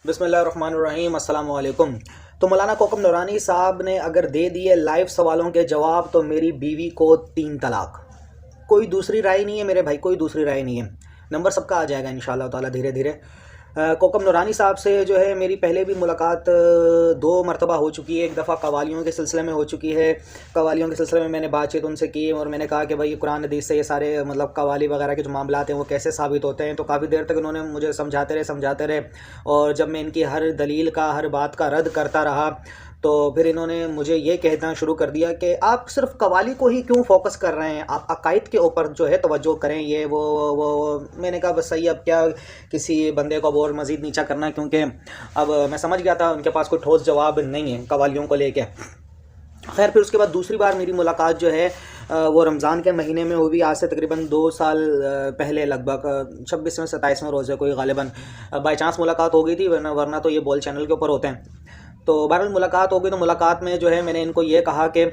बिस्मिल्लाहिर्रहमानिर्रहीम अस्सलाम वालेकुम। तो मौलाना कोकब नूरानी साहब ने अगर दे दिए लाइव सवालों के जवाब तो मेरी बीवी को 3 तलाक। कोई दूसरी राय नहीं है मेरे भाई, कोई दूसरी राय नहीं है। नंबर सबका आ जाएगा इंशाअल्लाह ताला धीरे धीरे। कोकब नूरानी साहब से जो है मेरी पहले भी मुलाकात 2 मरतबा हो चुकी है। एक दफ़ा कवालियों के सिलसिले में हो चुकी है। कवालियों के सिलसिले में मैंने बातचीत उनसे की और मैंने कहा कि भाई कुरान हदीस से ये सारे मतलब कवाली वगैरह के जो मामलात हैं वो कैसे साबित होते हैं। तो काफ़ी देर तक उन्होंने मुझे समझाते रहे और जब मैं इनकी हर दलील का, हर बात का रद्द करता रहा तो फिर इन्होंने मुझे ये कहना शुरू कर दिया कि आप सिर्फ कवाली को ही क्यों फोकस कर रहे हैं, आप अकायद के ऊपर जो है तवज्जो करें। ये वो मैंने कहा बस सही, अब क्या किसी बंदे को अब और मज़ीद नीचा करना, क्योंकि अब मैं समझ गया था उनके पास कोई ठोस जवाब नहीं है कवालियों को लेके। खैर फिर उसके बाद दूसरी बार मेरी मुलाकात जो है वो रमज़ान के महीने में हुई। आज से तकरीबन 2 साल पहले, लगभग 26वें 27वें रोज़े कोई गालिबन बाई चांस मुलाकात हो गई थी, वरना तो ये बोल चैनल के ऊपर होते हैं। तो बहरहाल मुलाकात हो गई। तो मुलाकात में जो है मैंने इनको ये कहा कि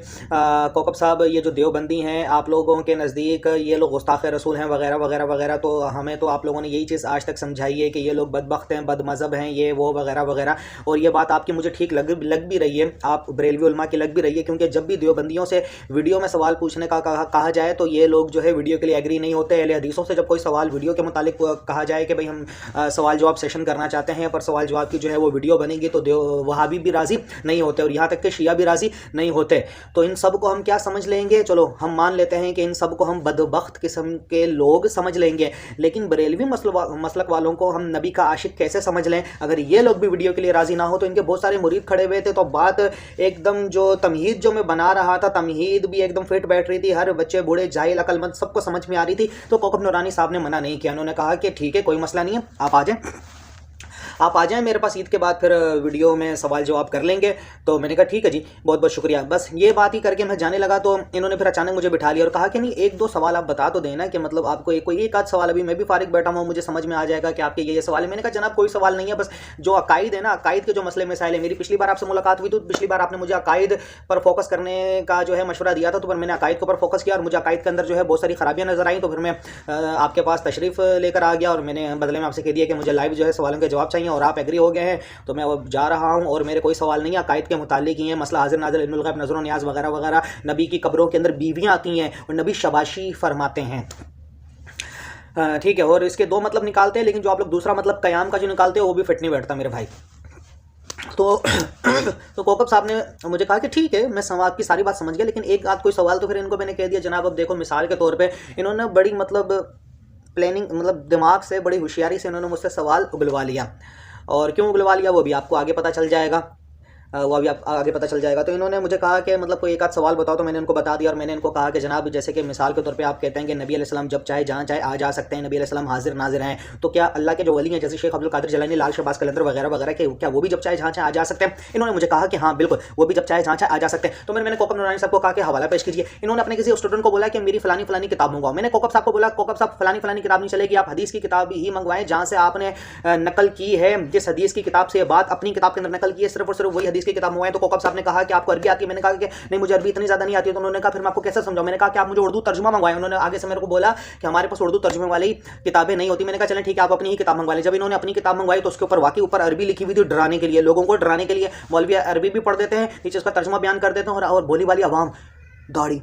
कोकब साहब, ये जो देवबंदी हैं आप लोगों के नज़दीक ये लोग गुस्ताख़ रसूल हैं वगैरह वगैरह वगैरह। तो हमें तो आप लोगों ने यही चीज़ आज तक समझाई है कि ये लोग बदबख्त हैं, बदमज़हब हैं, ये वो वगैरह वगैरह। और ये बात आपकी मुझे ठीक लग भी रही है, आप बरेलवी उलमा की लग भी रही है, क्योंकि जब भी देवबंदियों से वीडियो में सवाल पूछने का कहा जाए तो ये लोग जो है वीडियो के लिए एग्री नहीं होते। अहले हदीसों से जब कोई सवाल वीडियो के मुतालिक कहा जाए कि भाई हम सवाल जवाब सेशन करना चाहते हैं, पर सवाल जवाब की जो है वो वीडियो बनेगी, तो वहाबी भी राज़ी नहीं होते और यहाँ तक कि शिया भी राजी नहीं होते। तो इन सब को हम क्या समझ लेंगे? चलो हम मान लेते हैं कि इन सब को हम बदबख्त किस्म के लोग समझ लेंगे, लेकिन बरेलवी मसलक वालों को हम नबी का आशिक कैसे समझ लें? अगर ये लोग भी वीडियो के लिए राजी ना हो तो इनके बहुत सारे मुरीद खड़े हुए थे, तो बात एकदम जो तमहीद जो मैं बना रहा था, तमहीद भी एकदम फिट बैठ रही थी, हर बच्चे बूढ़े जाहिल अकलमंद सबको समझ में आ रही थी। तो कोकब नूरानी साहब ने मना नहीं किया, उन्होंने कहा कि ठीक है कोई मसला नहीं है, आप आ जाएं मेरे पास, ईद के बाद फिर वीडियो में सवाल जवाब कर लेंगे। तो मैंने कहा ठीक है जी, बहुत बहुत शुक्रिया। बस ये बात ही करके मैं जाने लगा तो इन्होंने फिर अचानक मुझे बिठा लिया और कहा कि नहीं 1-2 सवाल आप बता तो देना, कि मतलब आपको एक आध सवाल, अभी मैं भी फारिग बैठा हूँ, मुझे समझ में आ जाएगा कि आपके ये सवाल है। मैंने कहा जनाब कोई सवाल नहीं है, बस जो अकायद है ना, अकायद के जो मसले मसाइल है। मेरी पिछली बार आपसे मुलाकात हुई तो पिछली बार आपने मुझे अकायद पर फोकस करने का जो है मशवरा दिया था, तो फिर मैंने अकायद के ऊपर फोकस किया और मुझे अकायद के अंदर जो है बहुत सारी खराबियाँ नजर आई। तो फिर मैं आपके पास तशरीफ़ लेकर आ गया और मैंने बदले में आपसे कह दिया कि मुझे लाइव जो है सवालों के जवाब चाहिए और आप एग्री हो गए। तो मैं अब जा रहा हूं और मेरे कोई सवाल नहीं है, अकायद के मुतालिक ही है। मसला हाजिर नाज़िर, इल्मुल गैब, नज़र नियाज़ वगैरह वगैरह। नबी की कब्रों के अंदर बीवियां आती हैं और नबी शबाशी फरमाते हैं, ठीक है। और इसके 2 मतलब निकालते हैं, लेकिन जो आप लोग दूसरा मतलब क़याम का जो निकालते हो वो भी फिट नहीं बैठता मेरे भाई। तो तो कोकब साहब ने मुझे कहा कि ठीक है मैं आपकी सारी बात समझ गया, लेकिन एक आध कोई सवाल। तो फिर इनको मैंने कह दिया जनाब अब देखो, मिसाल के तौर पर इन्होंने बड़ी मतलब प्लानिंग, मतलब दिमाग से बड़ी होशियारी से इन्होंने मुझसे सवाल उगलवा लिया, और क्यों उगलवा लिया वो भी आपको आगे पता चल जाएगा, वो अभी आप आगे पता चल जाएगा। तो इन्होंने मुझे कहा कि मतलब कोई एक आध सवाल बताओ, तो मैंने उनको बता दिया और मैंने इनको कहा कि जनाब जैसे कि मिसाल के तौर पे आप कहते हैं कि नबी अलैहिस्सलाम जब चाहे जहाँ चाहे आ जा सकते हैं, नबी अलैहिस्सलाम हाजिर नाजिर हैं, तो क्या अल्लाह के जो वली हैं जैसे शेख अब्दुल कादिर जिलानी, लाल शहबाज कलंदर वगैरह वगैरह के, क्या वो भी जब चाहे जहाँ चाहे आ जा सकते हैं? इन्होंने मुझे कहा कि हाँ बिल्कुल वो भी जब चाहे जहाँ चाहे आ जा सकते हैं। तो मैंने कोकब नूरानी साहब को कहा कि हवाला पेश कीजिए। इन्होंने अपने किसी स्टूडेंट को बोला कि मेरी फलानी किताब मंगवाओ। मैंने कोकब साहब को बोला कोकब साहब फलानी किताब नहीं चलेगी, आप हदीस की किताब ही मंगवाएं जहाँ से आपने नकल की है, जिस हदीस की किताब से बात अपनी किताब के अंदर नकल की है, सिर्फ और सिर्फ वही हदीस की किताब मंगवाएं। तो कोकब साहब ने कहा कि आपको अरबी आती है? मैंने कहा कि नहीं मुझे अरबी इतनी ज़्यादा नहीं आती है। तो उन्होंने कहा फिर मैं आपको कैसे समझाऊं? मैंने कहा कि आप मुझे उर्दू तर्जुमा मंगवाएं। उन्होंने आगे से मेरे को बोला कि हमारे पास उर्दू तर्जुमे वाली किताबें नहीं होती। मैंने कहा चलें ठीक है आप अपनी ही किताब मंगवा लें। जब इन्होंने अपनी किताब मंगवाई तो उसके ऊपर वाकई ऊपर अरबी लिखी हुई थी, डराने के लिए, लोगों को डराने के लिए। मौलवी अरबी भी पढ़ देते हैं, नीचे उसका तर्जुमा बयान कर देते हैं, और बोली वाली आवाम, दाढ़ी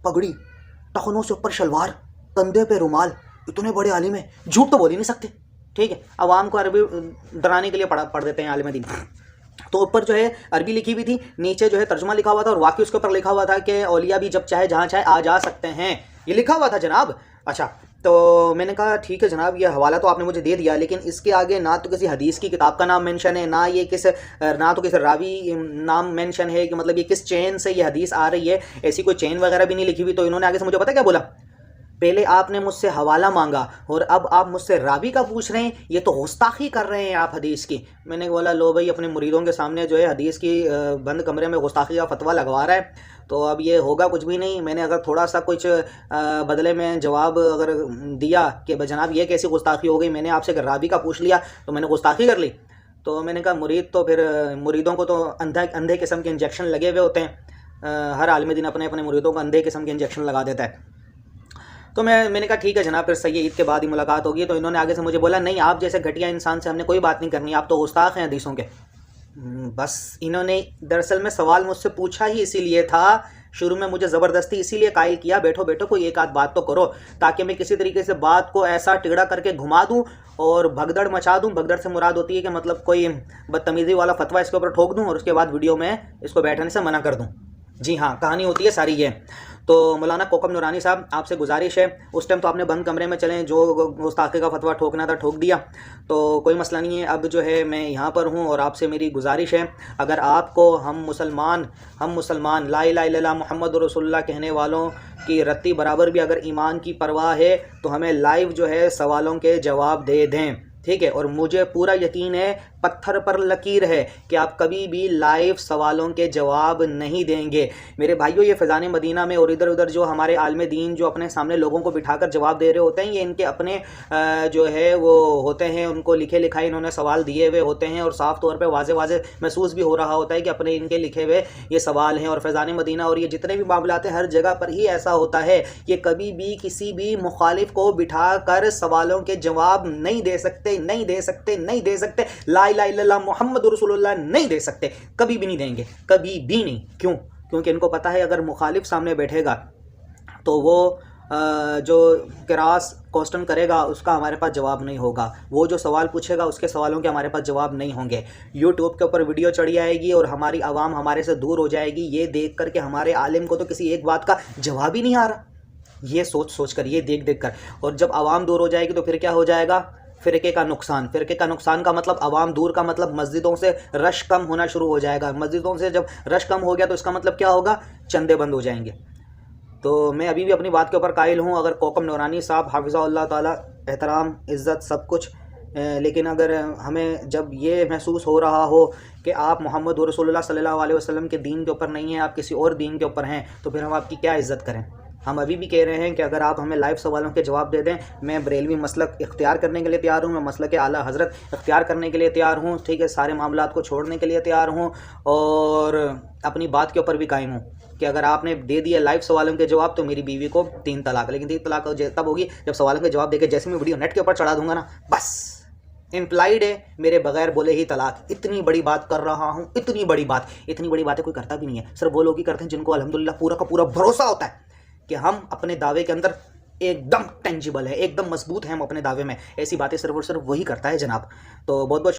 पगड़ी, टखनों से ऊपर शलवार, कंधे पे रुमाल, इतने बड़े आलिम है, झूठ तो बोल ही नहीं सकते, ठीक है। आवाम को अरबी डराने के लिए पढ़ देते हैं आलिम दीन। तो ऊपर जो है अरबी लिखी हुई थी, नीचे जो है तर्जुमा लिखा हुआ था, और वाकई उसके ऊपर लिखा हुआ था कि औलिया भी जब चाहे जहाँ चाहे आ जा सकते हैं, ये लिखा हुआ था जनाब। अच्छा, तो मैंने कहा ठीक है जनाब, ये हवाला तो आपने मुझे दे दिया, लेकिन इसके आगे ना तो किसी हदीस की किताब का नाम मेंशन है, ना तो किसी रावी नाम मेंशन है कि मतलब ये किस चेन से ये हदीस आ रही है, ऐसी कोई चेन वगैरह भी नहीं लिखी हुई। तो इन्होंने आगे से मुझे पता क्या बोला, पहले आपने मुझसे हवाला मांगा और अब आप मुझसे रावी का पूछ रहे हैं, ये तो गुस्ताखी कर रहे हैं आप हदीस की। मैंने बोला लो भाई, अपने मुरीदों के सामने जो है हदीस की बंद कमरे में गुस्ताखी का फतवा लगवा रहा है, तो अब ये होगा कुछ भी नहीं। मैंने अगर थोड़ा सा कुछ बदले में जवाब अगर दिया कि जनाब ये कैसी गुस्ताखी हो गई, मैंने आपसे अगर रावी का पूछ लिया तो मैंने गुस्ताखी कर ली। तो मैंने कहा मुरीद तो फिर मुरीदों को तो अंधे किस्म के इंजेक्शन लगे हुए होते हैं, हर आलिम दीन अपने अपने मुरीदों को अंधे किस्म के इंजेक्शन लगा देता है। तो मैंने कहा ठीक है जनाब, फिर सही है, ईद के बाद ही मुलाकात होगी। तो इन्होंने आगे से मुझे बोला नहीं, आप जैसे घटिया इंसान से हमने कोई बात नहीं करनी, आप तो गुस्ताख हैं हदीसों के। बस इन्होंने दरअसल में सवाल मुझसे पूछा ही इसीलिए था, शुरू में मुझे ज़बरदस्ती इसीलिए कायल किया, बैठो बैठो कोई एक आध बात तो करो, ताकि मैं किसी तरीके से बात को ऐसा टेढ़ा करके घुमा दूं और भगदड़ मचा दूं। भगदड़ से मुराद होती है कि मतलब कोई बदतमीज़ी वाला फतवा इसके ऊपर ठोक दूं और उसके बाद वीडियो में इसको बैठने से मना कर दूं। जी हाँ, कहानी होती है सारी ये। तो मौलाना कोकम नूरानी साहब, आपसे गुजारिश है, उस टाइम तो आपने बंद कमरे में चलें, जो गुस्ताखी का फतवा ठोकना था ठोक दिया, तो कोई मसला नहीं है। अब जो है मैं यहाँ पर हूँ और आपसे मेरी गुजारिश है, अगर आपको हम मुसलमान ला इलाहा इल्लल्लाह मुहम्मद रसूलुल्लाह कहने वालों की रत्ती बराबर भी अगर ईमान की परवाह है तो हमें लाइव जो है सवालों के जवाब दे दें, ठीक है। और मुझे पूरा यकीन है, पत्थर पर लकीर है कि आप कभी भी लाइव सवालों के जवाब नहीं देंगे। मेरे भाइयों, ये फैज़ान मदीना में और इधर उधर जो हमारे आलिम दीन जो अपने सामने लोगों को बिठाकर जवाब दे रहे होते हैं, ये इनके अपने जो है वो होते हैं, उनको लिखे लिखाए इन्होंने सवाल दिए हुए होते हैं और साफ़ तौर पे वाजे वाजे महसूस भी हो रहा होता है कि अपने इनके लिखे हुए ये सवाल हैं। और फैज़ान मदीना और ये जितने भी मामलात हैं, हर जगह पर ही ऐसा होता है कि कभी भी किसी भी मुखालिफ को बिठा कर सवालों के जवाब नहीं दे सकते। ला इलाहा इल्लल्लाह मुहम्मद रसूलुल्लाह नहीं दे सकते, कभी भी नहीं देंगे, कभी भी नहीं। क्यों? क्योंकि इनको पता है अगर मुखालिफ सामने बैठेगा तो वो जो क्रॉस क्वेश्चन करेगा उसका हमारे पास जवाब नहीं होगा, वो जो सवाल पूछेगा उसके सवालों के हमारे पास जवाब नहीं होंगे। यूट्यूब के ऊपर वीडियो चढ़ी आएगी और हमारी आवाम हमारे से दूर हो जाएगी, ये देख कर के हमारे आलिम को तो किसी एक बात का जवाब ही नहीं आ रहा, ये सोच कर, ये देख कर। और जब आवाम दूर हो जाएगी तो फिर क्या हो जाएगा? फ़िरके का नुकसान का मतलब आवाम दूर का मतलब मस्जिदों से रश कम होना शुरू हो जाएगा। मस्जिदों से जब रश कम हो गया तो इसका मतलब क्या होगा? चंदे बंद हो जाएंगे। तो मैं अभी भी अपनी बात के ऊपर कायल हूँ। अगर कोकम नूरानी साहब हाफिज़हुल्लाह ताला, एहतराम इज़्ज़त सब कुछ, लेकिन अगर हमें जब ये महसूस हो रहा हो कि आप मोहम्मद रसूलुल्लाह सल्लल्लाहु अलैहि वसल्लम के दीन के ऊपर नहीं हैं, आप किसी और दीन के ऊपर हैं, तो फिर हम आपकी क्या इज़्ज़त करें? हम अभी भी कह रहे हैं कि अगर आप हमें लाइव सवालों के जवाब दे दें, मैं बरेलवी मसलक इख्तियार करने के लिए तैयार हूँ, मैं मसलक आला हज़रत इख्तियार करने के लिए तैयार हूँ, ठीक है, सारे मामलात को छोड़ने के लिए तैयार हूँ और अपनी बात के ऊपर भी कायम हूँ कि अगर आपने दे दिया लाइव सवालों के जवाब तो मेरी बीवी को 3 तलाक। लेकिन 3 तलाक तब होगी जब सवालों के जवाब देकर जैसे मैं वीडियो नेट के ऊपर चढ़ा दूंगा ना, बस इम्प्लाइड है मेरे बगैर बोले ही तलाक। इतनी बड़ी बात कर रहा हूँ, इतनी बड़ी बातें कोई करता भी नहीं है, सिर्फ वो लोग ही करते हैं जिनको अल्हम्दुलिल्लाह पूरा का पूरा भरोसा होता है कि हम अपने दावे के अंदर एकदम टेंजिबल है, एकदम मजबूत है हम अपने दावे में। ऐसी बातें सिर्फ और सिर्फ वही करता है जनाब। तो बहुत बहुत